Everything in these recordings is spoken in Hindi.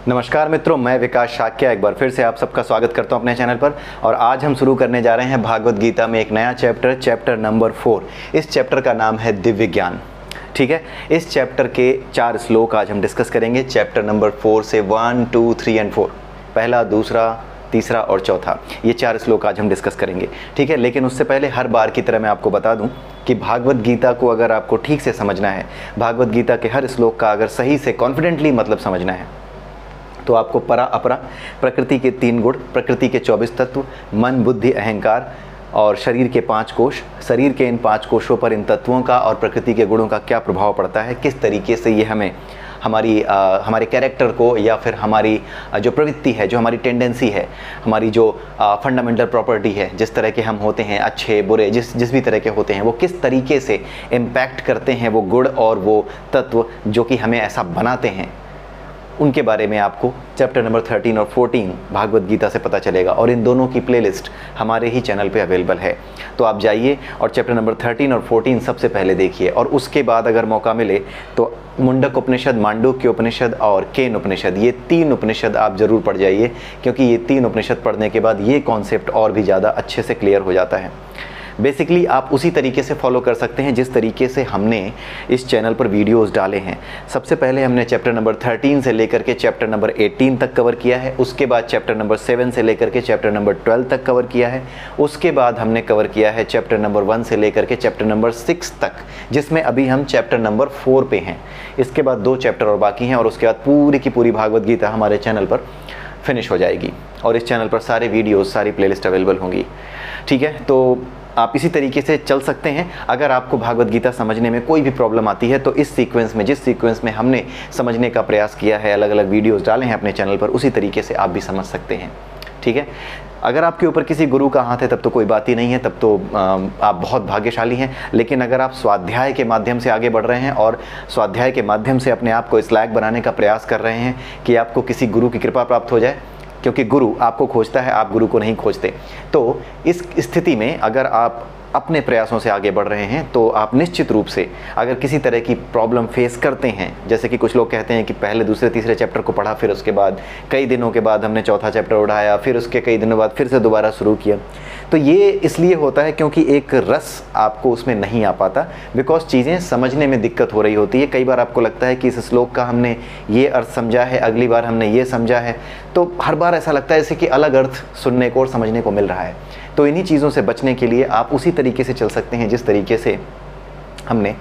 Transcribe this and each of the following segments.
नमस्कार मित्रों, मैं विकास शाक्य एक बार फिर से आप सबका स्वागत करता हूं अपने चैनल पर। और आज हम शुरू करने जा रहे हैं भागवत गीता में एक नया चैप्टर नंबर 4। इस चैप्टर का नाम है दिव्य ज्ञान। ठीक है, इस चैप्टर के 4 श्लोक आज हम डिस्कस करेंगे। चैप्टर नंबर 4 से 1, 2, 3 एंड 4, पहला, दूसरा, तीसरा और चौथा, ये 4 श्लोक आज हम डिस्कस करेंगे। ठीक है, लेकिन उससे पहले हर बार की तरह मैं आपको बता दूं कि भागवत गीता को अगर आपको ठीक से समझना है, भागवत गीता के हर श्लोक का अगर सही से कॉन्फिडेंटली मतलब समझना है, तो आपको परा अपरा, प्रकृति के 3 गुण, प्रकृति के 24 तत्व, मन बुद्धि अहंकार और शरीर के 5 कोश, शरीर के इन 5 कोशों पर इन तत्वों का और प्रकृति के गुणों का क्या प्रभाव पड़ता है, किस तरीके से ये हमें हमारे कैरेक्टर को या फिर हमारी जो प्रवृत्ति है, जो हमारी टेंडेंसी है, हमारी जो फंडामेंटल प्रॉपर्टी है, जिस तरह के हम होते हैं, अच्छे बुरे, जिस भी तरह के होते हैं, वो किस तरीके से इम्पैक्ट करते हैं वो गुण और वो तत्व जो कि हमें ऐसा बनाते हैं, उनके बारे में आपको चैप्टर नंबर 13 और 14 भागवत गीता से पता चलेगा। और इन दोनों की प्लेलिस्ट हमारे ही चैनल पे अवेलेबल है, तो आप जाइए और चैप्टर नंबर 13 और 14 सबसे पहले देखिए। और उसके बाद अगर मौका मिले तो मुंडक उपनिषद, मांडूक्य उपनिषद और केन उपनिषद, ये 3 उपनिषद आप ज़रूर पढ़ जाइए, क्योंकि ये 3 उपनिषद पढ़ने के बाद ये कॉन्सेप्ट और भी ज़्यादा अच्छे से क्लियर हो जाता है। बेसिकली आप उसी तरीके से फॉलो कर सकते हैं जिस तरीके से हमने इस चैनल पर वीडियोस डाले हैं। सबसे पहले हमने चैप्टर नंबर 13 से लेकर के चैप्टर नंबर 18 तक कवर किया है। उसके बाद चैप्टर नंबर 7 से लेकर के चैप्टर नंबर 12 तक कवर किया है। उसके बाद हमने कवर किया है चैप्टर नंबर 1 से लेकर के चैप्टर नंबर 6 तक, जिसमें अभी हम चैप्टर नंबर 4 पे हैं। इसके बाद 2 चैप्टर और बाकी हैं और उसके बाद पूरी की पूरी भागवत गीता हमारे चैनल पर फिनिश हो जाएगी और इस चैनल पर सारे वीडियोस, सारी प्लेलिस्ट अवेलेबल होंगी। ठीक है, तो आप इसी तरीके से चल सकते हैं। अगर आपको भागवत गीता समझने में कोई भी प्रॉब्लम आती है तो इस सीक्वेंस में, जिस सीक्वेंस में हमने समझने का प्रयास किया है, अलग अलग वीडियोस डाले हैं अपने चैनल पर, उसी तरीके से आप भी समझ सकते हैं। ठीक है, अगर आपके ऊपर किसी गुरु का हाथ है तब तो कोई बात ही नहीं है, तब तो आप बहुत भाग्यशाली हैं। लेकिन अगर आप स्वाध्याय के माध्यम से आगे बढ़ रहे हैं और स्वाध्याय के माध्यम से अपने आप को इस लायक बनाने का प्रयास कर रहे हैं कि आपको किसी गुरु की कृपा प्राप्त हो जाए, क्योंकि गुरु आपको खोजता है, आप गुरु को नहीं खोजते, तो इस स्थिति में अगर आप अपने प्रयासों से आगे बढ़ रहे हैं तो आप निश्चित रूप से, अगर किसी तरह की प्रॉब्लम फेस करते हैं, जैसे कि कुछ लोग कहते हैं कि पहले दूसरे तीसरे चैप्टर को पढ़ा, फिर उसके बाद कई दिनों के बाद हमने चौथा चैप्टर उठाया, फिर उसके कई दिनों बाद फिर से दोबारा शुरू किया, तो ये इसलिए होता है क्योंकि एक रस आपको उसमें नहीं आ पाता, बिकॉज चीज़ें समझने में दिक्कत हो रही होती है। कई बार आपको लगता है कि इस श्लोक का हमने ये अर्थ समझा है, अगली बार हमने ये समझा है, तो हर बार ऐसा लगता है जैसे कि अलग अर्थ सुनने को और समझने को मिल रहा है। तो इन्हीं चीज़ों से बचने के लिए आप उसी तरीके से चल सकते हैं जिस तरीके से हमने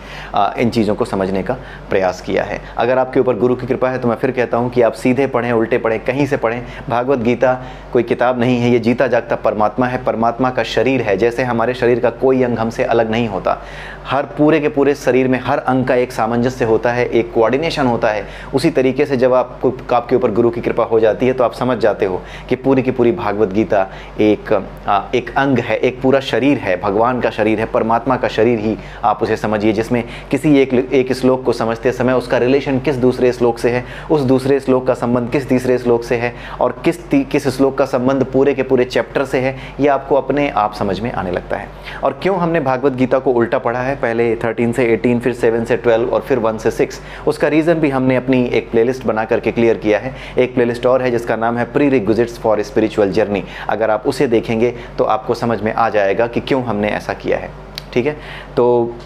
इन चीज़ों को समझने का प्रयास किया है। अगर आपके ऊपर गुरु की कृपा है तो मैं फिर कहता हूँ कि आप सीधे पढ़ें, उल्टे पढ़ें, कहीं से पढ़ें। भागवत गीता कोई किताब नहीं है, ये जीता जागता परमात्मा है, परमात्मा का शरीर है। जैसे हमारे शरीर का कोई अंग हमसे अलग नहीं होता, हर पूरे के पूरे शरीर में हर अंग का एक सामंजस्य होता है, एक कोऑर्डिनेशन होता है। उसी तरीके से जब आपके ऊपर गुरु की कृपा हो जाती है तो आप समझ जाते हो कि पूरी की पूरी भागवत गीता एक अंग है, एक पूरा शरीर है, भगवान का शरीर है, परमात्मा का शरीर ही आप उसे समझिए, जिसमें किसी एक श्लोक को समझते समय उसका रिलेशन किस दूसरे श्लोक से है, उस दूसरे श्लोक का संबंध किस तीसरे श्लोक से है और किस श्लोक का संबंध पूरे के पूरे चैप्टर से है, ये आपको अपने आप समझ में आने लगता है। और क्यों हमने भागवत गीता को उल्टा पढ़ा है, पहले 13 से 18, फिर 7 से 12 और फिर 1 से 6, उसका रीज़न भी हमने अपनी एक प्लेलिस्ट बना करके क्लियर किया है। एक प्लेलिस्ट और है जिसका नाम है प्रीरिक्विजिट्स फॉर स्पिरिचुअल जर्नी। अगर आप उसे देखेंगे तो आपको समझ में आ जाएगा कि क्यों हमने ऐसा किया है। ठीक है, तो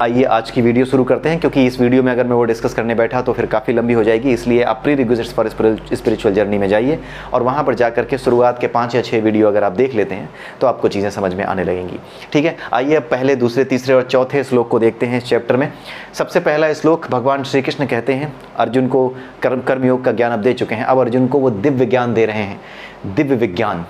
आइए आज की वीडियो शुरू करते हैं, क्योंकि इस वीडियो में अगर मैं वो डिस्कस करने बैठा तो फिर काफ़ी लंबी हो जाएगी। इसलिए आप प्रीरिक्विजिट्स फॉर स्पिरिचुअल जर्नी में जाइए और वहाँ पर जा करके शुरुआत के 5 या 6 वीडियो अगर आप देख लेते हैं तो आपको चीज़ें समझ में आने लगेंगी। ठीक है, आइए अब पहले, दूसरे, तीसरे और चौथे श्लोक को देखते हैं इस चैप्टर में। सबसे पहला श्लोक, भगवान श्री कृष्ण कहते हैं अर्जुन को कर्मयोग का ज्ञान अब दे चुके हैं, अब अर्जुन को वो दिव्य ज्ञान दे रहे हैं, दिव्य विज्ञान।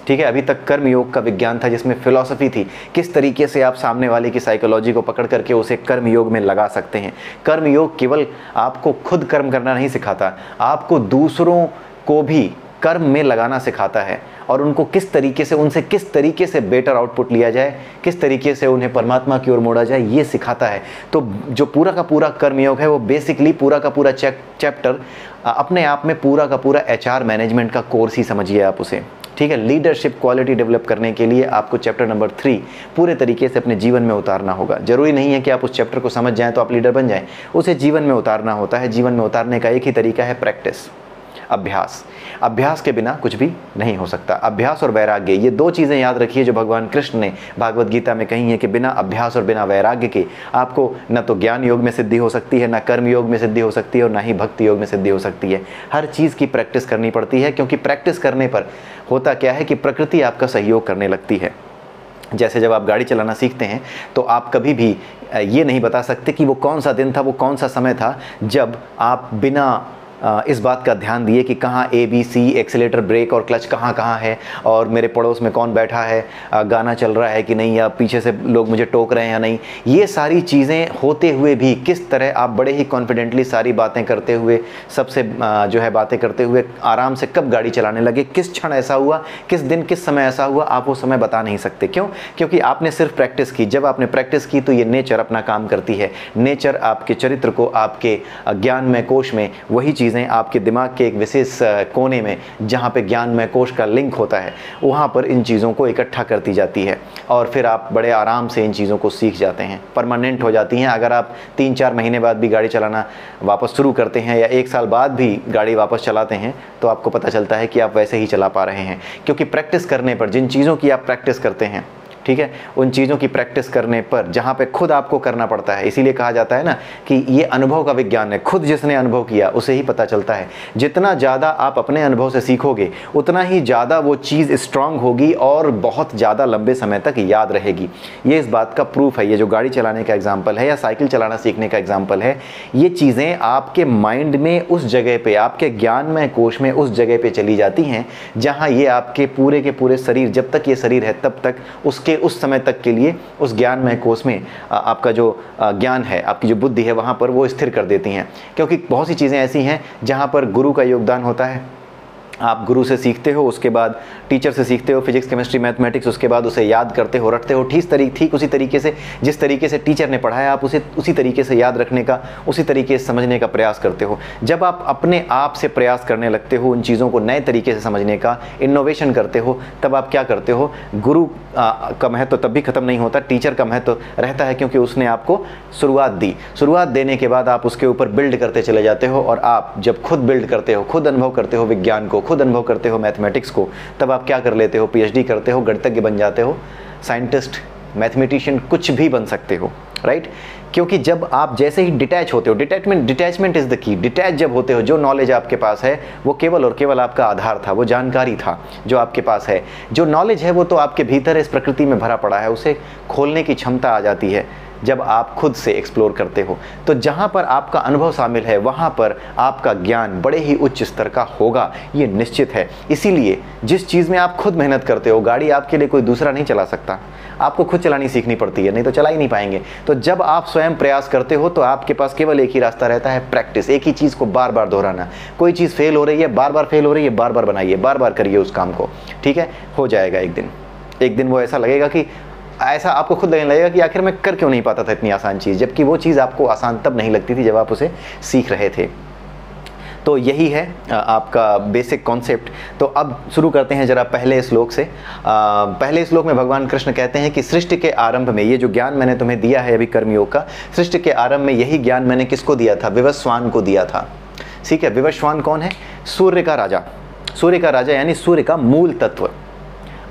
ठीक है, अभी तक कर्म योग का विज्ञान था जिसमें फिलॉसफी थी, किस तरीके से आप सामने वाले की साइकोलॉजी को पकड़ करके उसे कर्म योग में लगा सकते हैं। कर्म योग केवल आपको खुद कर्म करना नहीं सिखाता, आपको दूसरों को भी कर्म में लगाना सिखाता है और उनको किस तरीके से बेटर आउटपुट लिया जाए, किस तरीके से उन्हें परमात्मा की ओर मोड़ा जाए, ये सिखाता है। तो जो पूरा का पूरा कर्मयोग है वो बेसिकली पूरा का पूरा चैप्टर अपने आप में पूरा का पूरा HR मैनेजमेंट का कोर्स ही समझिए आप उसे। ठीक है, लीडरशिप क्वालिटी डेवलप करने के लिए आपको चैप्टर नंबर 3 पूरे तरीके से अपने जीवन में उतारना होगा। जरूरी नहीं है कि आप उस चैप्टर को समझ जाएं तो आप लीडर बन जाएं, उसे जीवन में उतारना होता है। जीवन में उतारने का एक ही तरीका है, प्रैक्टिस। अभ्यास। अभ्यास के बिना कुछ भी नहीं हो सकता। अभ्यास और वैराग्य, ये दो चीज़ें याद रखिए जो भगवान कृष्ण ने भागवत गीता में कही है कि बिना अभ्यास और बिना वैराग्य के आपको न तो ज्ञान योग में सिद्धि हो सकती है, न कर्म योग में सिद्धि हो सकती है, और ना ही भक्ति योग में सिद्धि हो सकती है। हर चीज़ की प्रैक्टिस करनी पड़ती है, क्योंकि प्रैक्टिस करने पर होता क्या है कि प्रकृति आपका सहयोग करने लगती है। जैसे जब आप गाड़ी चलाना सीखते हैं तो आप कभी भी ये नहीं बता सकते कि वो कौन सा दिन था, वो कौन सा समय था जब आप बिना इस बात का ध्यान दिए कि कहाँ ABC, एक्सीलेटर, ब्रेक और क्लच कहाँ कहाँ है, और मेरे पड़ोस में कौन बैठा है, गाना चल रहा है कि नहीं, या पीछे से लोग मुझे टोक रहे हैं या नहीं। ये सारी चीज़ें होते हुए भी किस तरह आप बड़े ही कॉन्फिडेंटली सारी बातें करते हुए, सबसे जो है बातें करते हुए आराम से कब गाड़ी चलाने लगे, किस क्षण ऐसा हुआ, किस दिन किस समय ऐसा हुआ, आप वो समय बता नहीं सकते। क्यों? क्योंकि आपने सिर्फ प्रैक्टिस की। जब आपने प्रैक्टिस की तो ये नेचर अपना काम करती है। नेचर आपके चरित्र को, आपके ज्ञानमय कोश में वही चीज़ें आपके दिमाग के एक विशेष कोने में, जहाँ पे ज्ञानमय कोश का लिंक होता है, वहाँ पर इन चीज़ों को इकट्ठा करती जाती है, और फिर आप बड़े आराम से इन चीज़ों को सीख जाते हैं, परमानेंट हो जाती हैं। अगर आप 3-4 महीने बाद भी गाड़ी चलाना वापस शुरू करते हैं, या 1 साल बाद भी गाड़ी वापस चलाते हैं, तो आपको पता चलता है कि आप वैसे ही चला पा रहे हैं। क्योंकि प्रैक्टिस करने पर, जिन चीज़ों की आप प्रैक्टिस करते हैं, ठीक है, उन चीज़ों की प्रैक्टिस करने पर जहाँ पे खुद आपको करना पड़ता है, इसीलिए कहा जाता है ना कि ये अनुभव का विज्ञान है। खुद जिसने अनुभव किया उसे ही पता चलता है। जितना ज़्यादा आप अपने अनुभव से सीखोगे उतना ही ज़्यादा वो चीज़ स्ट्रांग होगी और बहुत ज़्यादा लंबे समय तक याद रहेगी। ये इस बात का प्रूफ है। ये जो गाड़ी चलाने का एग्जाम्पल है या साइकिल चलाना सीखने का एग्जाम्पल है, ये चीज़ें आपके माइंड में उस जगह पर, आपके ज्ञानमय कोश में उस जगह पर चली जाती हैं जहाँ ये आपके पूरे के पूरे शरीर, जब तक ये शरीर है तब तक उसके उस समय तक के लिए उस ज्ञानमय कोश में आपका जो ज्ञान है, आपकी जो बुद्धि है, वहाँ पर वो स्थिर कर देती हैं। क्योंकि बहुत सी चीज़ें ऐसी हैं जहाँ पर गुरु का योगदान होता है। आप गुरु से सीखते हो, उसके बाद टीचर से सीखते हो फिजिक्स, केमिस्ट्री, मैथमेटिक्स, उसके बाद उसे याद करते हो, रटते हो। ठीक उसी तरीके से जिस तरीके से टीचर ने पढ़ाया, आप उसे उसी तरीके से याद रखने का, उसी तरीके से समझने का प्रयास करते हो। जब आप अपने आप से प्रयास करने लगते हो उन चीज़ों को नए तरीके से समझने का, इनोवेशन करते हो, तब आप क्या करते हो, गुरु का महत्व तब भी ख़त्म नहीं होता, टीचर का महत्व रहता है, क्योंकि उसने आपको शुरुआत दी। शुरुआत देने के बाद आप उसके ऊपर बिल्ड करते चले जाते हो, और आप जब खुद बिल्ड करते हो, खुद अनुभव करते हो विज्ञान को, खुद अनुभव करते हो मैथमेटिक्स को, तब आप क्या कर लेते हो, PhD करते हो, गणितज्ञ बन जाते हो, साइंटिस्ट, मैथमेटिशियन, कुछ भी बन सकते हो, राइट। क्योंकि जब आप जैसे ही डिटैच होते हो, detachment is the key. Detach जब होते हो, जो नॉलेज आपके पास है वो केवल और केवल आपका आधार था, वो जानकारी था जो आपके पास है। जो नॉलेज है वो तो आपके भीतर है, इस प्रकृति में भरा पड़ा है, उसे खोलने की क्षमता आ जाती है जब आप खुद से एक्सप्लोर करते हो। तो जहाँ पर आपका अनुभव शामिल है वहाँ पर आपका ज्ञान बड़े ही उच्च स्तर का होगा, ये निश्चित है। इसीलिए जिस चीज़ में आप खुद मेहनत करते हो, गाड़ी आपके लिए कोई दूसरा नहीं चला सकता, आपको खुद चलानी सीखनी पड़ती है, नहीं तो चला ही नहीं पाएंगे। तो जब आप स्वयं प्रयास करते हो तो आपके पास केवल एक ही रास्ता रहता है, प्रैक्टिस। एक ही चीज़ को बार बार दोहराना। कोई चीज़ फेल हो रही है, बार बार फेल हो रही है, बार बार बनाइए, बार बार करिए उस काम को, ठीक है, हो जाएगा। एक दिन वो ऐसा लगेगा कि, ऐसा आपको खुद लगने लगेगा कि आखिर मैं कर क्यों नहीं पाता था इतनी आसान चीज़, जबकि वो चीज़ आपको आसान तब नहीं लगती थी जब आप उसे सीख रहे थे। तो यही है आपका बेसिक कॉन्सेप्ट। तो अब शुरू करते हैं जरा पहले श्लोक से। पहले श्लोक में भगवान कृष्ण कहते हैं कि सृष्टि के आरंभ में, ये जो ज्ञान मैंने तुम्हें दिया है अभी कर्मयोग का, सृष्टि के आरंभ में यही ज्ञान मैंने किसको दिया था, विवस्वान को दिया था। ठीक है, विवस्वान कौन है, सूर्य का राजा। सूर्य का राजा यानी सूर्य का मूल तत्व।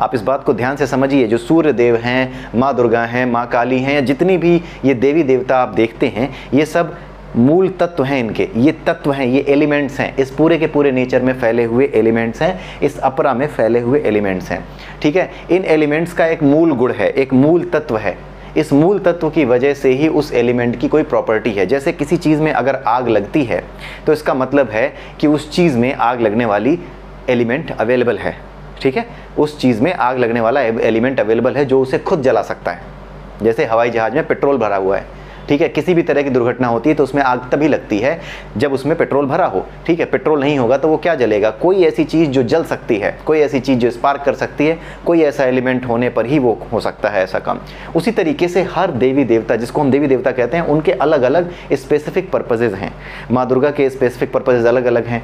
आप इस बात को ध्यान से समझिए, जो सूर्य देव हैं, माँ दुर्गा हैं, माँ काली हैं, या जितनी भी ये देवी देवता आप देखते हैं, ये सब मूल तत्व हैं इनके, ये तत्व हैं, ये एलिमेंट्स हैं, इस पूरे के पूरे नेचर में फैले हुए एलिमेंट्स हैं, इस अपरा में फैले हुए एलिमेंट्स हैं। ठीक है, इन एलिमेंट्स का एक मूल गुण है, एक मूल तत्व है। इस मूल तत्व की वजह से ही उस एलिमेंट की कोई प्रॉपर्टी है। जैसे किसी चीज़ में अगर आग लगती है तो इसका मतलब है कि उस चीज़ में आग लगने वाली एलिमेंट अवेलेबल है। ठीक है, उस चीज़ में आग लगने वाला एलिमेंट अवेलेबल है जो उसे खुद जला सकता है। जैसे हवाई जहाज़ में पेट्रोल भरा हुआ है, ठीक है, किसी भी तरह की दुर्घटना होती है तो उसमें आग तभी लगती है जब उसमें पेट्रोल भरा हो। ठीक है, पेट्रोल नहीं होगा तो वो क्या जलेगा, कोई ऐसी चीज़ जो जल सकती है, कोई ऐसी चीज़ जो स्पार्क कर सकती है, कोई ऐसा एलिमेंट होने पर ही वो हो सकता है ऐसा काम। उसी तरीके से हर देवी देवता, जिसको हम देवी देवता कहते हैं, उनके अलग अलग स्पेसिफिक पर्पजेज़ हैं। माँ दुर्गा के स्पेसिफिक पर्पजेज़ अलग अलग हैं,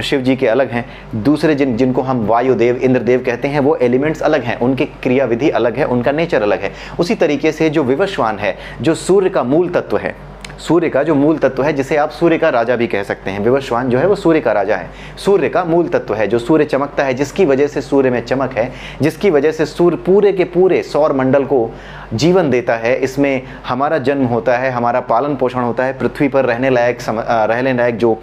शिव जी के अलग हैं, दूसरे जिनको हम वायुदेव, इंद्रदेव कहते हैं, वो एलिमेंट्स अलग हैं, उनकी क्रियाविधि अलग है, उनका नेचर अलग है। उसी तरीके से जो विवस्वान है, जो सूर्य का मूल तत्व है, सूर्य का जो मूल तत्व है, जिसे आप सूर्य का राजा भी कह सकते हैं, विवस्वान जो है वो सूर्य का राजा है, सूर्य का मूल तत्व है, जो सूर्य चमकता है, जिसकी वजह से सूर्य में चमक है, जिसकी वजह से सूर्य पूरे के पूरे सौर मंडल को जीवन देता है, इसमें हमारा जन्म होता है, हमारा पालन पोषण होता है, पृथ्वी पर रहने लायक जो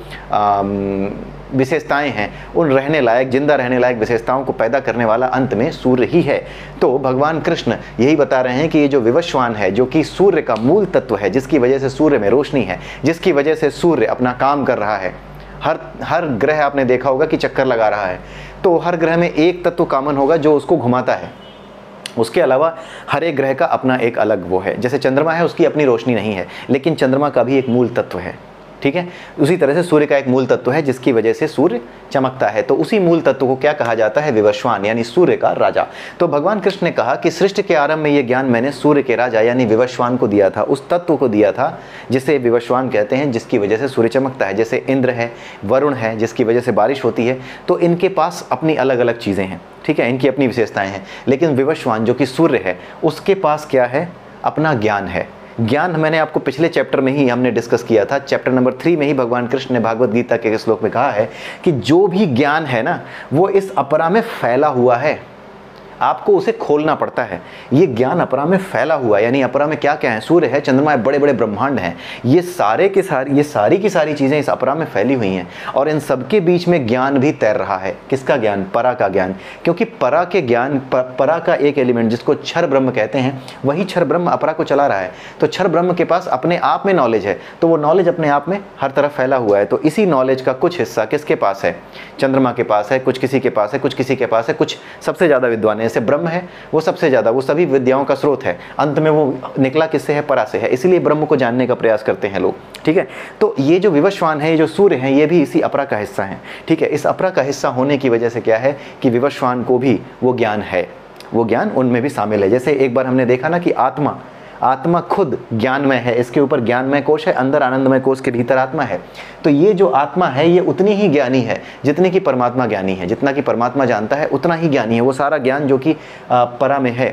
विशेषताएं हैं, उन रहने लायक, जिंदा रहने लायक विशेषताओं को पैदा करने वाला अंत में सूर्य ही है। तो भगवान कृष्ण यही बता रहे हैं कि ये जो विवस्वान है, जो कि सूर्य का मूल तत्व है, जिसकी वजह से सूर्य में रोशनी है, जिसकी वजह से सूर्य अपना काम कर रहा है, हर ग्रह आपने देखा होगा कि चक्कर लगा रहा है, तो हर ग्रह में एक तत्व कॉमन होगा जो उसको घुमाता है, उसके अलावा हर एक ग्रह का अपना एक अलग वो है। जैसे चंद्रमा है, उसकी अपनी रोशनी नहीं है, लेकिन चंद्रमा का भी एक मूल तत्व है, ठीक है। उसी तरह से सूर्य का एक मूल तत्व है, जिसकी वजह से सूर्य चमकता है। तो उसी मूल तत्व को क्या कहा जाता है? विवस्वान, यानी सूर्य का राजा। तो भगवान कृष्ण ने कहा कि सृष्टि के आरंभ में ये ज्ञान मैंने सूर्य के राजा यानी विवस्वान को दिया था, उस तत्व को दिया था जिसे विवस्वान कहते हैं, जिसकी वजह से सूर्य चमकता है। जैसे इंद्र है, वरुण है, जिसकी वजह से बारिश होती है, तो इनके पास अपनी अलग अलग चीज़ें हैं, ठीक है, इनकी अपनी विशेषताएं हैं। लेकिन विवस्वान जो कि सूर्य है, उसके पास क्या है? अपना ज्ञान है। ज्ञान मैंने आपको पिछले चैप्टर में ही हमने डिस्कस किया था, चैप्टर नंबर 3 में ही भगवान कृष्ण ने भागवत गीता के श्लोक में कहा है कि जो भी ज्ञान है ना, वो इस अपरा में फैला हुआ है, आपको उसे खोलना पड़ता है। ये ज्ञान अपरा में फैला हुआ है, यानी अपरा में क्या क्या है? सूर्य है, चंद्रमा है, बड़े बड़े ब्रह्मांड हैं, ये सारी की सारी चीज़ें इस अपरा में फैली हुई हैं, और इन सबके बीच में ज्ञान भी तैर रहा है। किसका ज्ञान? परा का ज्ञान। क्योंकि परा के ज्ञान, परा का एक एलिमेंट जिसको क्षर ब्रह्म कहते हैं, वही क्षर ब्रह्म अपरा को चला रहा है। तो क्षर ब्रह्म के पास अपने आप में नॉलेज है, तो वो नॉलेज अपने आप में हर तरफ फैला हुआ है। तो इसी नॉलेज का कुछ हिस्सा किसके पास है? चंद्रमा के पास है, कुछ किसी के पास है, कुछ किसी के पास है, कुछ सबसे ज़्यादा विद्वान है, जैसे ब्रह्म है वो सबसे ज़्यादा, वो सभी विद्याओं का स्रोत है, अंत में वो निकला किससे है? परा से है, इसीलिए ब्रह्म को जानने का प्रयास करते हैं लोग, ठीक है। तो ये जो विवस्वान है, ये जो सूर्य है, ये भी इसी अपरा का हिस्सा है, ठीक है। इस अपरा का हिस्सा होने की वजह से क्या है कि विवस्वान को भी वो ज्ञान है, वो ज्ञान उनमें भी शामिल है। जैसे एक बार हमने देखा ना कि आत्मा खुद ज्ञानमय है, इसके ऊपर ज्ञानमय कोश है, अंदर आनंदमय कोश के भीतर आत्मा है। तो ये जो आत्मा है, ये उतनी ही ज्ञानी है जितनी कि परमात्मा ज्ञानी है, जितना कि परमात्मा जानता है उतना ही ज्ञानी है। वो सारा ज्ञान जो कि परा में है,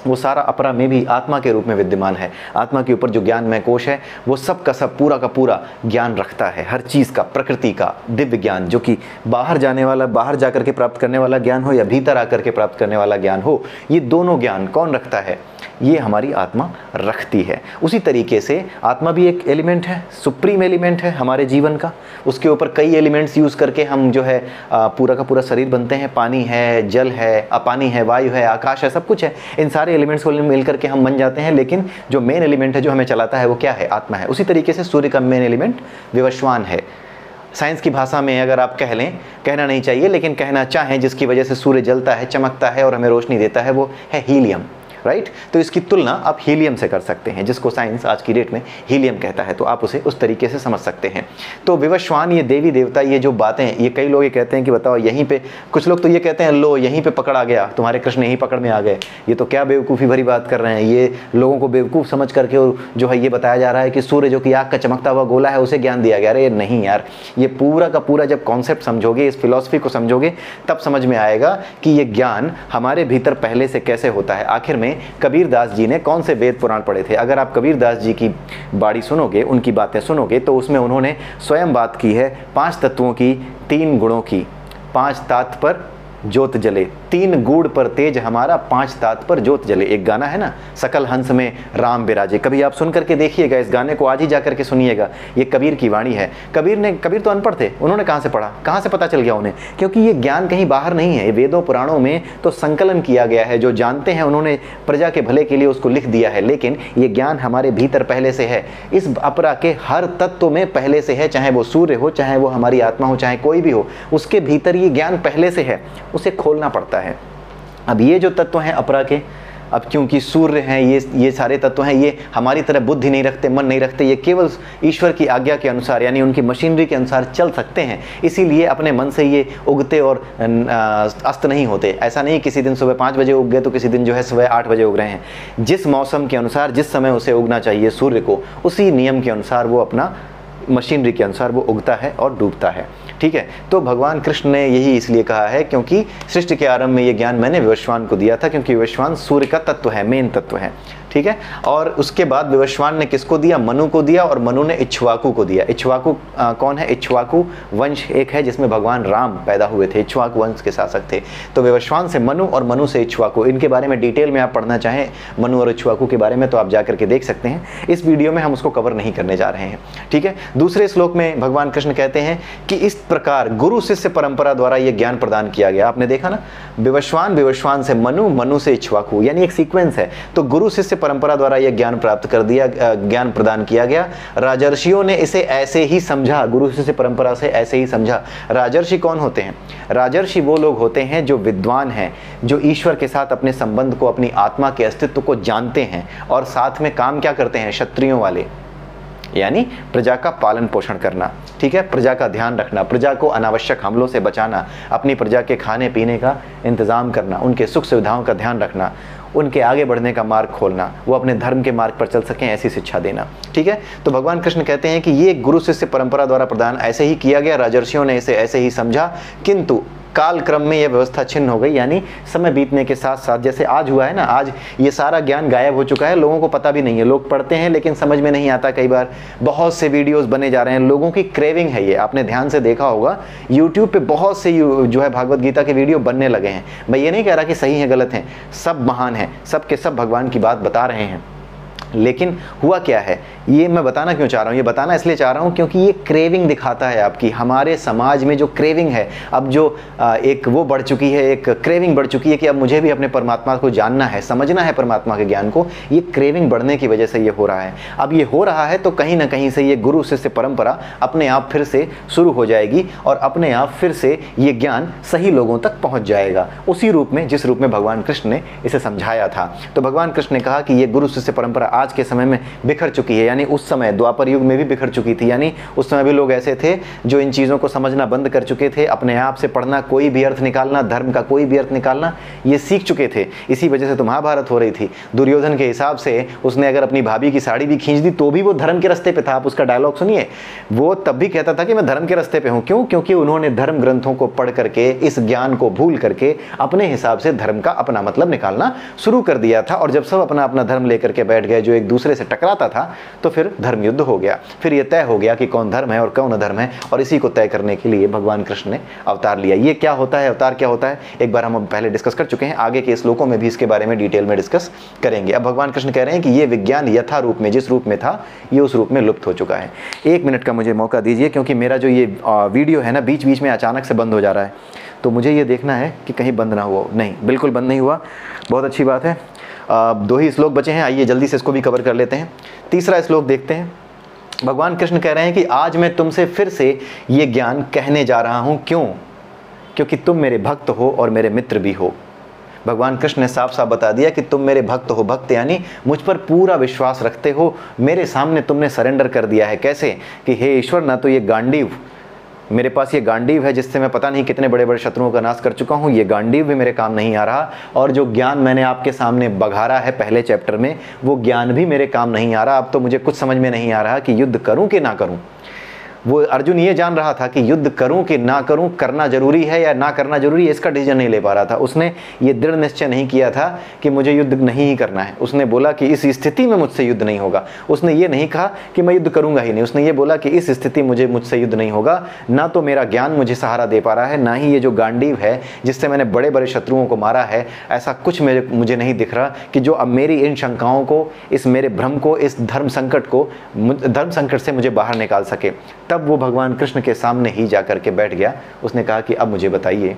वो सारा अपरा में भी आत्मा के रूप में विद्यमान है। आत्मा के ऊपर जो ज्ञानमय कोश है, वो सब का सब, पूरा का पूरा ज्ञान रखता है, हर चीज़ का, प्रकृति का दिव्य ज्ञान, जो कि बाहर जाने वाला, बाहर जा करके प्राप्त करने वाला ज्ञान हो या भीतर आकर के प्राप्त करने वाला ज्ञान हो, ये दोनों ज्ञान कौन रखता है? ये हमारी आत्मा रखती है। उसी तरीके से आत्मा भी एक एलिमेंट है, सुप्रीम एलिमेंट है हमारे जीवन का। उसके ऊपर कई एलिमेंट्स यूज़ करके हम जो है पूरा का पूरा शरीर बनते हैं। पानी है, जल है, पानी है, वायु है, आकाश है, सब कुछ है। इन सारे एलिमेंट्स को मिल करके हम बन जाते हैं, लेकिन जो मेन एलिमेंट है जो हमें चलाता है वो क्या है? आत्मा है। उसी तरीके से सूर्य का मेन एलिमेंट विवस्वान है। साइंस की भाषा में अगर आप कह लें, कहना नहीं चाहिए लेकिन कहना चाहें, जिसकी वजह से सूर्य जलता है, चमकता है और हमें रोशनी देता है, वो है हीलियम, राइट। तो इसकी तुलना आप हीलियम से कर सकते हैं, जिसको साइंस आज की डेट में हीलियम कहता है, तो आप उसे उस तरीके से समझ सकते हैं। तो विवस्वान, ये देवी देवता, ये जो बातें, ये कई लोग ये कहते हैं कि बताओ यहीं पे, कुछ लोग तो ये कहते हैं लो यहीं पे पकड़ आ गया, तुम्हारे कृष्ण यहीं पकड़ में आ गए। ये तो क्या बेवकूफ़ी भरी बात कर रहे हैं, ये लोगों को बेवकूफ़ समझ करके जो है ये बताया जा रहा है कि सूर्य जो कि आग का चमकता हुआ गोला है, उसे ज्ञान दिया गया। अरे नहीं यार, ये पूरा का पूरा जब कॉन्सेप्ट समझोगे, इस फिलॉसफी को समझोगे, तब समझ में आएगा कि ये ज्ञान हमारे भीतर पहले से कैसे होता है। आखिर में कबीर दास जी ने कौन से वेद पुराण पढ़े थे? अगर आप कबीर दास जी की बाड़ी सुनोगे, उनकी बातें सुनोगे, तो उसमें उन्होंने स्वयं बात की है 5 तत्वों की, 3 गुणों की। 5 तात पर ज्योत जले, 3 गूढ़ पर तेज हमारा, 5 तात पर ज्योत जले। एक गाना है ना, सकल हंस में राम बिराजे। कभी आप सुन करके देखिएगा, इस गाने को आज ही जा करके सुनिएगा। ये कबीर की वाणी है। कबीर तो अनपढ़ थे, उन्होंने कहाँ से पढ़ा, कहाँ से पता चल गया उन्हें? क्योंकि ये ज्ञान कहीं बाहर नहीं है, ये वेदों पुराणों में तो संकलन किया गया है। जो जानते हैं उन्होंने प्रजा के भले के लिए उसको लिख दिया है, लेकिन ये ज्ञान हमारे भीतर पहले से है, इस अपरा के हर तत्व में पहले से है। चाहे वो सूर्य हो, चाहे वो हमारी आत्मा हो, चाहे कोई भी हो, उसके भीतर ये ज्ञान पहले से है, उसे खोलना पड़ता है। अब ये जो तत्व हैं अपरा के, अब क्योंकि सूर्य हैं, ये सारे तत्व हैं, ये हमारी तरह बुद्धि नहीं रखते, मन नहीं रखते, ये केवल ईश्वर की आज्ञा के अनुसार, यानी उनकी मशीनरी के अनुसार चल सकते हैं। इसीलिए अपने मन से ये उगते और अस्त नहीं होते। ऐसा नहीं किसी दिन सुबह 5 बजे उग गए तो किसी दिन जो है सुबह 8 बजे उग रहे हैं। जिस मौसम के अनुसार, जिस समय उसे उगना चाहिए सूर्य को, उसी नियम के अनुसार वो अपना मशीनरी के अनुसार वो उगता है और डूबता है, ठीक है। तो भगवान कृष्ण ने यही इसलिए कहा है क्योंकि सृष्टि के आरंभ में ये ज्ञान मैंने विवस्वान को दिया था, क्योंकि विवस्वान सूर्य का तत्व है, मेन तत्व है, ठीक है। और उसके बाद विवस्वान ने किसको दिया? मनु को दिया, और मनु ने इक्ष्वाकु को दिया। इक्ष्वाकु कौन है? इक्ष्वाकु वंश एक है जिसमें भगवान राम पैदा हुए थे, इक्ष्वाकु वंश के शासक थे। तो विवस्वान से मनु और मनु से इक्ष्वाकु, इनके बारे में डिटेल में आप पढ़ना चाहें मनु और इक्ष्वाकु के बारे में तो आप जाकर के देख सकते हैं। इस वीडियो में हम उसको कवर नहीं करने जा रहे हैं, ठीक है। दूसरे श्लोक में भगवान कृष्ण कहते हैं कि इस प्रकार गुरु शिष्य परंपरा द्वारा यह ज्ञान प्रदान किया गया। आपने देखा ना, विवस्वान, विवस्वान से मनु, मनु से इक्ष्वाकु, यानी एक सीक्वेंस है। तो गुरु शिष्य परंपरा द्वारा यह ज्ञान प्राप्त कर दिया, ज्ञान प्रदान किया गया। राजर्षियों ने इसे ऐसे ही समझा, गुरु शिष्य परंपरा से ऐसे ही समझा। राजर्षि कौन होते हैं? राजर्षि वो लोग होते हैं जो विद्वान हैं, जो ईश्वर के साथ अपने संबंध को, अपनी आत्मा के अस्तित्व को जानते हैं और साथ में काम क्या करते हैं? क्षत्रियों वाले, यानी प्रजा का पालन पोषण करना, ठीक है, प्रजा का ध्यान रखना, प्रजा को अनावश्यक हमलों से बचाना, अपनी प्रजा के खाने पीने का इंतजाम करना, उनके सुख सुविधाओं का ध्यान रखना, उनके आगे बढ़ने का मार्ग खोलना, वो अपने धर्म के मार्ग पर चल सकें, ऐसी शिक्षा देना, ठीक है। तो भगवान कृष्ण कहते हैं कि ये गुरु शिष्य परंपरा द्वारा प्रदान ऐसे ही किया गया, राजर्षियों ने इसे ऐसे ही समझा, किंतु काल क्रम में यह व्यवस्था छिन्न हो गई। यानी समय बीतने के साथ साथ, जैसे आज हुआ है ना, आज ये सारा ज्ञान गायब हो चुका है, लोगों को पता भी नहीं है। लोग पढ़ते हैं लेकिन समझ में नहीं आता। कई बार बहुत से वीडियोस बने जा रहे हैं, लोगों की क्रेविंग है ये, आपने ध्यान से देखा होगा यूट्यूब पे बहुत से जो है भागवत गीता के वीडियो बनने लगे हैं। मैं ये नहीं कह रहा कि सही है गलत है, सब महान है, सब के सब भगवान की बात बता रहे हैं, लेकिन हुआ क्या है, ये मैं बताना क्यों चाह रहा हूँ? ये बताना इसलिए चाह रहा हूँ क्योंकि ये क्रेविंग दिखाता है आपकी, हमारे समाज में जो क्रेविंग है, अब जो एक वो बढ़ चुकी है, एक क्रेविंग बढ़ चुकी है कि अब मुझे भी अपने परमात्मा को जानना है, समझना है परमात्मा के ज्ञान को। ये क्रेविंग बढ़ने की वजह से ये हो रहा है। अब ये हो रहा है तो कहीं ना कहीं से ये गुरु शिष्य परंपरा अपने आप फिर से शुरू हो जाएगी और अपने आप फिर से ये ज्ञान सही लोगों तक पहुँच जाएगा, उसी रूप में जिस रूप में भगवान कृष्ण ने इसे समझाया था। तो भगवान कृष्ण ने कहा कि ये गुरु शिष्य परंपरा आज के समय में बिखर चुकी है, यानी उस समय द्वापर युग में भी बिखर चुकी थी। यानी उस समय भी लोग ऐसे थे जो इन चीज़ों को समझना बंद कर चुके थे, अपने आप से पढ़ना, कोई भी अर्थ निकालना, धर्म का कोई भी अर्थ निकालना, ये सीख चुके थे। इसी वजह से तो महाभारत हो रही थी। दुर्योधन के हिसाब से उसने अगर अपनी भाभी की साड़ी भी खींच दी तो भी वो धर्म के रास्ते पे था। आप उसका डायलॉग सुनिए, वो तब भी कहता था कि मैं धर्म के रास्ते पे हूँ। क्यों? क्योंकि उन्होंने धर्म ग्रंथों को पढ़ करके, इस ज्ञान को भूल करके अपने हिसाब से धर्म का अपना मतलब निकालना शुरू कर दिया था। और जब सब अपना अपना धर्म लेकर के बैठ गए जो एक दूसरे से टकराता था, तो फिर धर्म युद्ध हो गया। फिर यह तय हो गया कि कौन धर्म है और कौन अधर्म है, और इसी को तय करने के लिए भगवान कृष्ण ने अवतार लिया। ये क्या होता है, अवतार क्या होता है, एक बार हम पहले डिस्कस कर चुके हैं, आगे के श्लोकों में भी इसके बारे में डिटेल में डिस्कस करेंगे। अब भगवान कृष्ण कह रहे हैं कि ये विज्ञान यथा रूप में, जिस रूप में था, ये उस रूप में लुप्त हो चुका है। 1 मिनट का मुझे मौका दीजिए, क्योंकि मेरा जो ये वीडियो है ना, बीच बीच में अचानक से बंद हो जा रहा है, तो मुझे ये देखना है कि कहीं बंद ना हुआ। नहीं, बिल्कुल बंद नहीं हुआ, बहुत अच्छी बात है। 2 ही श्लोक बचे हैं, आइए जल्दी से इसको भी कवर कर लेते हैं। तीसरा श्लोक देखते हैं। भगवान कृष्ण कह रहे हैं कि आज मैं तुमसे फिर से ये ज्ञान कहने जा रहा हूँ। क्यों? क्योंकि तुम मेरे भक्त हो और मेरे मित्र भी हो। भगवान कृष्ण ने साफ साफ बता दिया कि तुम मेरे भक्त हो। भक्त यानी मुझ पर पूरा विश्वास रखते हो, मेरे सामने तुमने सरेंडर कर दिया है। कैसे? कि हे ईश्वर, ना तो ये गांडीव, मेरे पास ये गांडीव है जिससे मैं पता नहीं कितने बड़े बड़े शत्रुओं का नाश कर चुका हूँ, ये गांडीव भी मेरे काम नहीं आ रहा, और जो ज्ञान मैंने आपके सामने बघारा है पहले चैप्टर में, वो ज्ञान भी मेरे काम नहीं आ रहा। अब तो मुझे कुछ समझ में नहीं आ रहा कि युद्ध करूँ कि ना करूँ। वो अर्जुन ये जान रहा था कि युद्ध करूं कि ना करूं, करना जरूरी है या ना करना जरूरी है, इसका डिसीजन नहीं ले पा रहा था। उसने ये दृढ़ निश्चय नहीं किया था कि मुझे युद्ध नहीं ही करना है। उसने बोला कि इस स्थिति में मुझसे युद्ध नहीं होगा। उसने ये नहीं कहा कि मैं युद्ध करूंगा ही नहीं, उसने ये बोला कि इस स्थिति मुझसे युद्ध नहीं होगा। ना तो मेरा ज्ञान मुझे सहारा दे पा रहा है, ना ही ये जो गांडीव है जिससे मैंने बड़े बड़े शत्रुओं को मारा है, ऐसा कुछ मुझे नहीं दिख रहा कि जो अब मेरी इन शंकाओं को, इस मेरे भ्रम को, इस धर्म संकट से मुझे बाहर निकाल सके। तब वो भगवान कृष्ण के सामने ही जाकर के बैठ गया। उसने कहा कि अब मुझे बताइए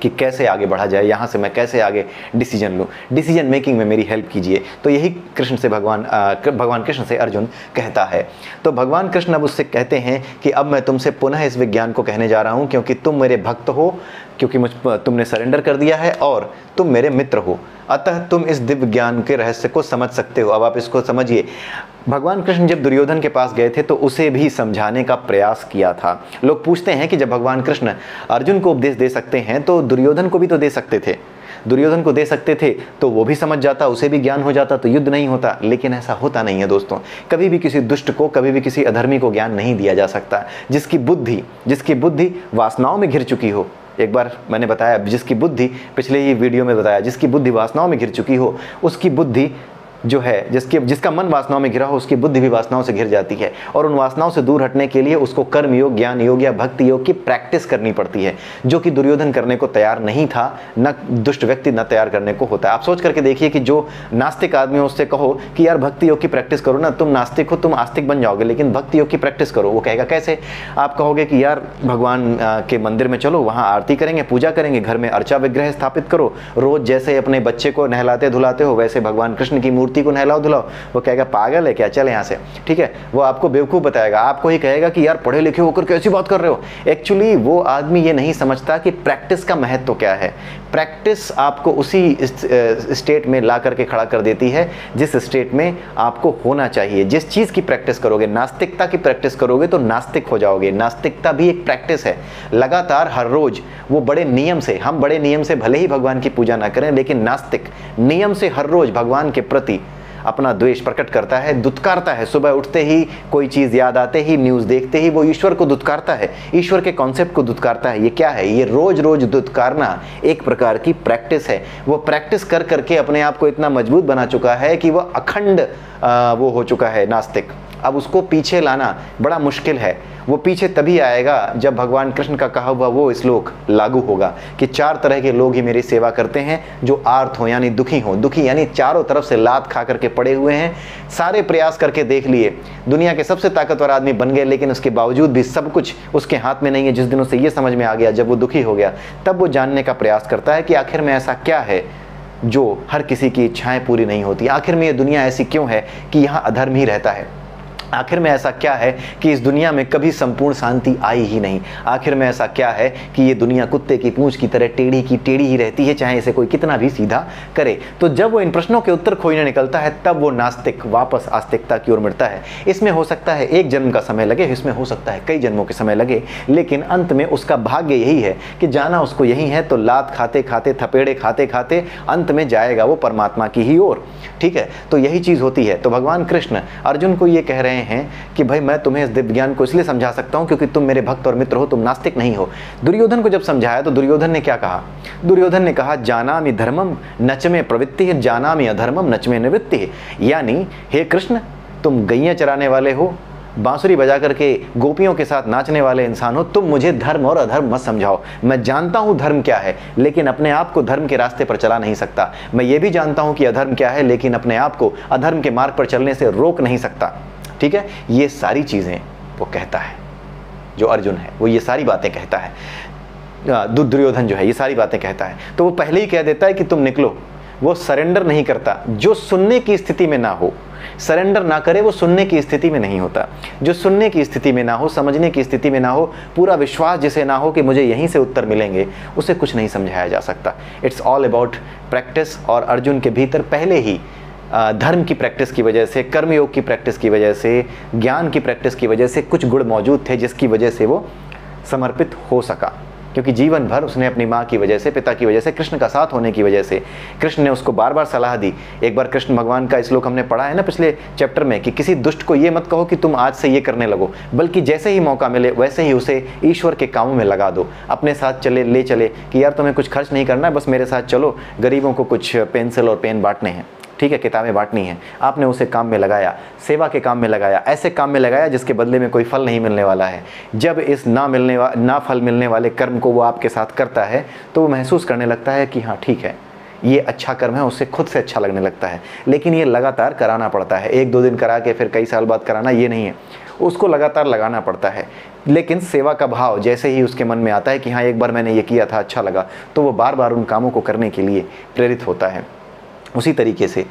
कि कैसे आगे बढ़ा जाए, यहाँ से मैं कैसे आगे डिसीजन लूँ, डिसीजन मेकिंग में मेरी हेल्प कीजिए। तो यही कृष्ण से भगवान कृष्ण से अर्जुन कहता है। तो भगवान कृष्ण अब उससे कहते हैं कि अब मैं तुमसे पुनः इस विज्ञान को कहने जा रहा हूँ, क्योंकि तुम मेरे भक्त हो, क्योंकि तुमने सरेंडर कर दिया है, और तुम मेरे मित्र हो, अतः तुम इस दिव्य ज्ञान के रहस्य को समझ सकते हो। अब आप इसको समझिए। भगवान कृष्ण जब दुर्योधन के पास गए थे तो उसे भी समझाने का प्रयास किया था। लोग पूछते हैं कि जब भगवान कृष्ण अर्जुन को उपदेश दे सकते हैं तो दुर्योधन को भी तो दे सकते थे। दुर्योधन को दे सकते थे तो वो भी समझ जाता, उसे भी ज्ञान हो जाता, तो युद्ध नहीं होता। लेकिन ऐसा होता नहीं है दोस्तों। कभी भी किसी दुष्ट को, कभी भी किसी अधर्मी को ज्ञान नहीं दिया जा सकता। जिसकी बुद्धि वासनाओं में घिर चुकी हो, एक बार मैंने बताया, जिसकी बुद्धि, पिछले ही वीडियो में बताया, जिसकी बुद्धि वासनाओं में घिर चुकी हो, उसकी बुद्धि जो है जिसका मन वासनाओं में घिरा हो उसकी बुद्धि भी वासनाओं से घिर जाती है, और उन वासनाओं से दूर हटने के लिए उसको कर्म योग, ज्ञान योग या भक्ति योग की प्रैक्टिस करनी पड़ती है, जो कि दुर्योधन करने को तैयार नहीं था, न दुष्ट व्यक्ति न तैयार करने को होता है। आप सोच करके देखिए कि जो नास्तिक आदमी हो उससे कहो कि यार भक्ति योग की प्रैक्टिस करो ना, तुम नास्तिक हो, तुम आस्तिक बन जाओगे, लेकिन भक्ति योग की प्रैक्टिस करो। वो कहेगा कैसे? आप कहोगे कि यार भगवान के मंदिर में चलो, वहाँ आरती करेंगे, पूजा करेंगे, घर में अर्चा विग्रह स्थापित करो, रोज जैसे अपने बच्चे को नहलाते धुलाते हो वैसे भगवान कृष्ण की मूर्ति को नहलाओ धुलाओ। वो कहेगा पागल है क्या, चल यहाँ से, ठीक है। वो आपको बेवकूफ़ बताएगा, आपको ही कहेगा कि यार पढ़े लिखे होकर कैसी बात कर रहे हो। एक्चुअली वो आदमी ये नहीं समझता कि प्रैक्टिस का महत्व क्या है। प्रैक्टिस आपको उसी स्टेट में ला करके खड़ा कर देती है जिस स्टेट में आपको होना चाहिए। जिस चीज़ की प्रैक्टिस करोगे, नास्तिकता की प्रैक्टिस करोगे तो नास्तिक हो जाओगे। नास्तिकता भी एक प्रैक्टिस है, लगातार हर रोज वो बड़े नियम से, हम बड़े नियम से भले ही भगवान की पूजा ना करें, लेकिन नास्तिक नियम से हर रोज भगवान के प्रति अपना द्वेष प्रकट करता है, दुत्कारता है। सुबह उठते ही, कोई चीज़ याद आते ही, न्यूज़ देखते ही वो ईश्वर को दुत्कारता है, ईश्वर के कॉन्सेप्ट को दुत्कारता है। ये क्या है? ये रोज रोज दुत्कारना एक प्रकार की प्रैक्टिस है। वो प्रैक्टिस कर करके अपने आप को इतना मजबूत बना चुका है कि वह अखंड वो हो चुका है नास्तिक। अब उसको पीछे लाना बड़ा मुश्किल है। वो पीछे तभी आएगा जब भगवान कृष्ण का कहा हुआ वो श्लोक लागू होगा कि 4 तरह के लोग ही मेरी सेवा करते हैं, जो आर्त हो यानी दुखी हो, दुखी यानी चारों तरफ से लात खा करके पड़े हुए हैं, सारे प्रयास करके देख लिए, दुनिया के सबसे ताकतवर आदमी बन गए, लेकिन उसके बावजूद भी सब कुछ उसके हाथ में नहीं है। जिस दिन उसे ये समझ में आ गया, जब वो दुखी हो गया, तब वो जानने का प्रयास करता है कि आखिर में ऐसा क्या है जो हर किसी की इच्छाएं पूरी नहीं होती। आखिर में ये दुनिया ऐसी क्यों है कि यहाँ अधर्म ही रहता है। आखिर में ऐसा क्या है कि इस दुनिया में कभी संपूर्ण शांति आई ही नहीं। आखिर में ऐसा क्या है कि ये दुनिया कुत्ते की पूंछ की तरह टेढ़ी की टेढ़ी ही रहती है, चाहे इसे कोई कितना भी सीधा करे। तो जब वो इन प्रश्नों के उत्तर खोजने निकलता है, तब वो नास्तिक वापस आस्तिकता की ओर मुड़ता है। इसमें हो सकता है 1 जन्म का समय लगे, इसमें हो सकता है कई जन्मों के समय लगे, लेकिन अंत में उसका भाग्य यही है कि जाना उसको यही है। तो लात खाते खाते, थपेड़े खाते खाते अंत में जाएगा वो परमात्मा की ही ओर, ठीक है। तो यही चीज़ होती है। तो भगवान कृष्ण अर्जुन को ये कह रहे हैं कि भाई मैं तुम्हें इस दिव्य ज्ञान को इसलिए समझा सकता हूं क्योंकि तुम मेरे भक्त और मित्र हो, तुम नास्तिक नहीं हो। दुर्योधन को जब समझाया तो दुर्योधन ने क्या कहा? दुर्योधन ने कहा जानामि धर्मम नच में प्रवृत्ति है, जानामि अधर्मम नच में निवृत्ति है। यानी हे कृष्ण, तुम गैया चराने वाले हो, बांसुरी बजा करके गोपियों के साथ नाचने वाले इंसान हो, तुम मुझे धर्म और अधर्म मत समझाओ। मैं जानता हूं धर्म क्या है, लेकिन अपने आप को धर्म के रास्ते पर चला नहीं सकता। मैं ये भी जानता हूं कि अधर्म क्या है, लेकिन अपने आप को अधर्म के मार्ग पर चलने से रोक नहीं सकता, ठीक है। ये सारी चीजें वो कहता है, जो अर्जुन है वो ये सारी बातें कहता है। दुर्योधन जो है ये सारी बातें कहता है। तो वो पहले ही कह देता है कि तुम निकलो। वो सरेंडर नहीं करता। जो सुनने की स्थिति में ना हो, सरेंडर ना करे, वो सुनने की स्थिति में नहीं होता। जो सुनने की स्थिति में ना हो, समझने की स्थिति में ना हो, पूरा विश्वास जिसे ना हो कि मुझे यहीं से उत्तर मिलेंगे, उसे कुछ नहीं समझाया जा सकता। It's all about practice. और अर्जुन के भीतर पहले ही धर्म की प्रैक्टिस की वजह से, कर्मयोग की प्रैक्टिस की वजह से, ज्ञान की प्रैक्टिस की वजह से कुछ गुण मौजूद थे, जिसकी वजह से वो समर्पित हो सका। क्योंकि जीवन भर उसने अपनी माँ की वजह से, पिता की वजह से, कृष्ण का साथ होने की वजह से, कृष्ण ने उसको बार बार सलाह दी। एक बार कृष्ण भगवान का श्लोक हमने पढ़ा है ना पिछले चैप्टर में कि किसी दुष्ट को ये मत कहो कि तुम आज से ये करने लगो, बल्कि जैसे ही मौका मिले वैसे ही उसे ईश्वर के कामों में लगा दो। अपने साथ ले चले कि यार तुम्हें कुछ खर्च नहीं करना है, बस मेरे साथ चलो, गरीबों को कुछ पेंसिल और पेन बांटने हैं, ठीक है, किताबें बांटनी है। आपने उसे काम में लगाया, सेवा के काम में लगाया, ऐसे काम में लगाया जिसके बदले में कोई फल नहीं मिलने वाला है। जब इस ना फल मिलने वाले कर्म को वो आपके साथ करता है, तो वो महसूस करने लगता है कि हाँ ठीक है, ये अच्छा कर्म है, उससे खुद से अच्छा लगने लगता है। लेकिन ये लगातार कराना पड़ता है। 1-2 दिन करा के फिर कई साल बाद कराना ये नहीं है, उसको लगातार लगाना पड़ता है। लेकिन सेवा का भाव जैसे ही उसके मन में आता है कि हाँ एक बार मैंने ये किया था, अच्छा लगा, तो वो बार बार उन कामों को करने के लिए प्रेरित होता है। उसी तरीके से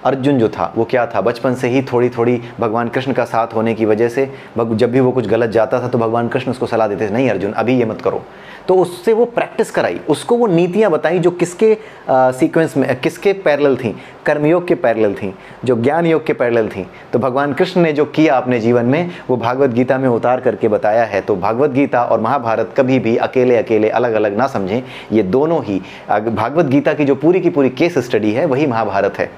अर्जुन जो था वो क्या था, बचपन से ही थोड़ी थोड़ी भगवान कृष्ण का साथ होने की वजह से जब भी वो कुछ गलत जाता था तो भगवान कृष्ण उसको सलाह देते थे, नहीं अर्जुन अभी ये मत करो। तो उससे वो प्रैक्टिस कराई, उसको वो नीतियाँ बताई जो किसके सीक्वेंस में, किसके पैरेलल थी, कर्मयोग के पैरेलल थी, जो ज्ञान योग के पैरेलल थी। तो भगवान कृष्ण ने जो किया अपने जीवन में वो भागवत गीता में उतार करके बताया है। तो भागवत गीता और महाभारत कभी भी अकेले अकेले अलग अलग ना समझें, ये दोनों ही, भागवत गीता की जो पूरी की पूरी केस स्टडी है वही महाभारत है।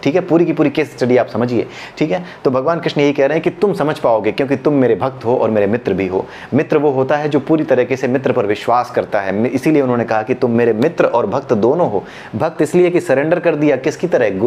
ठीक है, पूरी की पूरी केस स्टडी आप समझिए। ठीक है, तो भगवान कृष्ण यही कह रहे हैं कि तुम समझ पाओगे क्योंकि तुम मेरे भक्त हो और मेरे मित्र भी हो। मित्र वो होता है जो पूरी तरीके से मित्र पर विश्वास करता है, इसीलिए उन्होंने कहा कि तुम मेरे मित्र और भक्त दोनों हो। भक्त इसलिए कि सरेंडर कर दिया किसकी तरह,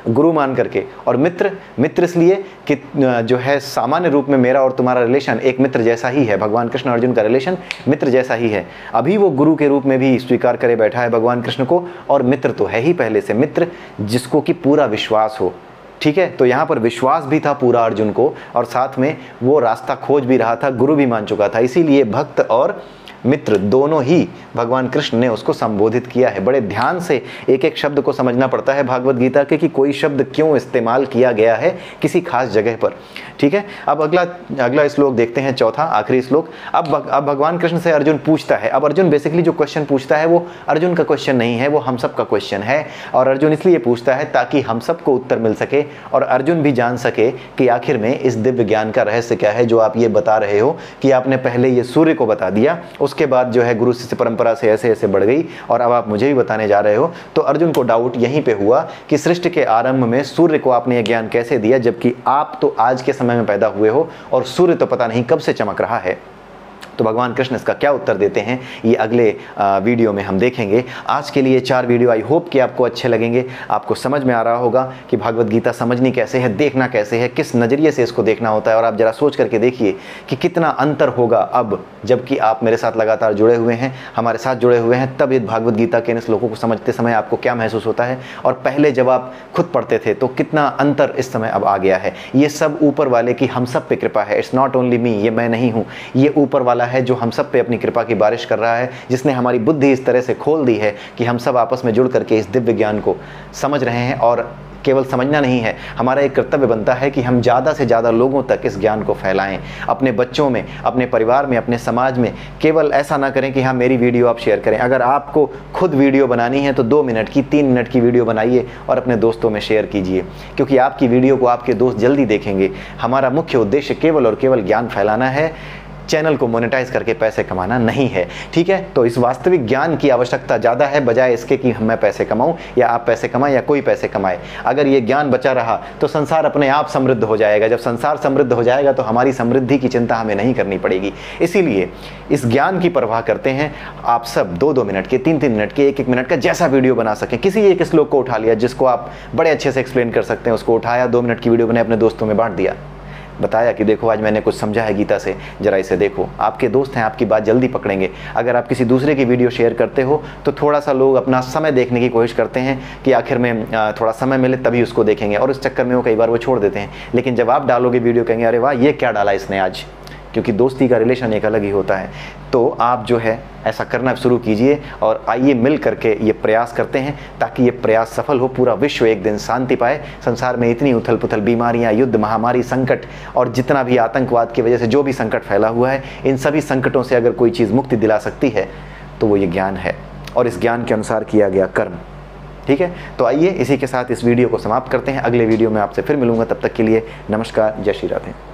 गुरु मान करके, और मित्र इसलिए कि जो है सामान्य रूप में मेरा और तुम्हारा रिलेशन एक मित्र जैसा ही है। भगवान कृष्ण अर्जुन का रिलेशन मित्र जैसा ही है। अभी वो गुरु के रूप में भी स्वीकार करे बैठा है भगवान कृष्ण को, और मित्र तो है ही पहले से, मित्र जिसको कि पूरा विश्वास हो। ठीक है, तो यहाँ पर विश्वास भी था पूरा अर्जुन को, और साथ में वो रास्ता खोज भी रहा था, गुरु भी मान चुका था। इसीलिए भक्त और मित्र दोनों ही भगवान कृष्ण ने उसको संबोधित किया है। बड़े ध्यान से एक एक शब्द को समझना पड़ता है भागवत गीता के कि कोई शब्द क्यों इस्तेमाल किया गया है किसी खास जगह पर। ठीक है, अब अगला श्लोक देखते हैं, चौथा आखिरी श्लोक। अब भगवान कृष्ण से अर्जुन पूछता है। अब अर्जुन बेसिकली जो क्वेश्चन पूछता है वो अर्जुन का क्वेश्चन नहीं है, वो हम सब का क्वेश्चन है। और अर्जुन इसलिए पूछता है ताकि हम सबको उत्तर मिल सके और अर्जुन भी जान सके कि आखिर में इस दिव्य ज्ञान का रहस्य क्या है जो आप ये बता रहे हो कि आपने पहले ये सूर्य को बता दिया, उसके बाद जो है गुरु शिष्य परंपरा से ऐसे ऐसे बढ़ गई, और अब आप मुझे भी बताने जा रहे हो। तो अर्जुन को डाउट यहीं पे हुआ कि सृष्टि के आरंभ में सूर्य को आपने ये ज्ञान कैसे दिया, जबकि आप तो आज के समय में पैदा हुए हो और सूर्य तो पता नहीं कब से चमक रहा है। तो भगवान कृष्ण इसका क्या उत्तर देते हैं ये अगले वीडियो में हम देखेंगे। आज के लिए 4 वीडियो आई होप कि आपको अच्छे लगेंगे, आपको समझ में आ रहा होगा कि भागवत गीता समझनी कैसे है, देखना कैसे है, किस नज़रिए से इसको देखना होता है। और आप जरा सोच करके देखिए कि कितना अंतर होगा अब जबकि आप मेरे साथ लगातार जुड़े हुए हैं, हमारे साथ जुड़े हुए हैं, तब ये भागवत गीता के इन श्लोकों को समझते समय आपको क्या महसूस होता है, और पहले जब आप खुद पढ़ते थे तो कितना अंतर इस समय अब आ गया है। ये सब ऊपर वाले की हम सब पे कृपा है। इट्स नॉट ओनली मी, ये मैं नहीं हूँ, ये ऊपर वाला है जो हम सब पे अपनी कृपा की बारिश कर रहा है, जिसने हमारी बुद्धि इस तरह से खोल दी है कि हम सब आपस में जुड़ करके इस दिव्य ज्ञान को समझ रहे हैं। और केवल समझना नहीं है, हमारा एक कर्तव्य बनता है कि हम ज़्यादा से ज़्यादा लोगों तक इस ज्ञान को फैलाएं, अपने बच्चों में, अपने परिवार में, अपने समाज में। केवल ऐसा ना करें कि हाँ मेरी वीडियो आप शेयर करें। अगर आपको खुद वीडियो बनानी है तो 2 मिनट की, 3 मिनट की वीडियो बनाइए और अपने दोस्तों में शेयर कीजिए, क्योंकि आपकी वीडियो को आपके दोस्त जल्दी देखेंगे। हमारा मुख्य उद्देश्य केवल और केवल ज्ञान फैलाना है, चैनल को मोनेटाइज करके पैसे कमाना नहीं है। ठीक है, तो इस वास्तविक ज्ञान की आवश्यकता ज़्यादा है बजाय इसके कि मैं पैसे कमाऊं या आप पैसे कमाएं या कोई पैसे कमाए। अगर ये ज्ञान बचा रहा तो संसार अपने आप समृद्ध हो जाएगा। जब संसार समृद्ध हो जाएगा तो हमारी समृद्धि की चिंता हमें नहीं करनी पड़ेगी। इसीलिए इस ज्ञान की परवाह करते हैं आप सब 2-2 मिनट के, 3-3 मिनट के, 1-1 मिनट का जैसा वीडियो बना सकें। किसी एक श्लोक को उठा लिया जिसको आप बड़े अच्छे से एक्सप्लेन कर सकते हैं, उसको उठाया, 2 मिनट की वीडियो बनाए, अपने दोस्तों में बांट दिया, बताया कि देखो आज मैंने कुछ समझा है गीता से, जरा इसे देखो। आपके दोस्त हैं, आपकी बात जल्दी पकड़ेंगे। अगर आप किसी दूसरे की वीडियो शेयर करते हो तो थोड़ा सा लोग अपना समय देखने की कोशिश करते हैं कि आखिर में थोड़ा समय मिले तभी उसको देखेंगे, और इस चक्कर में वो कई बार वो छोड़ देते हैं। लेकिन जब आप डालोगे वीडियो कहेंगे अरे वाह ये क्या डाला इसने आज, क्योंकि दोस्ती का रिलेशन एक अलग ही होता है। तो आप जो है ऐसा करना शुरू कीजिए और आइए मिल करके ये प्रयास करते हैं ताकि ये प्रयास सफल हो, पूरा विश्व एक दिन शांति पाए। संसार में इतनी उथल पुथल, बीमारियां, युद्ध, महामारी, संकट और जितना भी आतंकवाद की वजह से जो भी संकट फैला हुआ है, इन सभी संकटों से अगर कोई चीज़ मुक्ति दिला सकती है तो वो ये ज्ञान है, और इस ज्ञान के अनुसार किया गया कर्म। ठीक है, तो आइए इसी के साथ इस वीडियो को समाप्त करते हैं। अगले वीडियो में आपसे फिर मिलूंगा, तब तक के लिए नमस्कार, जय श्री राधे।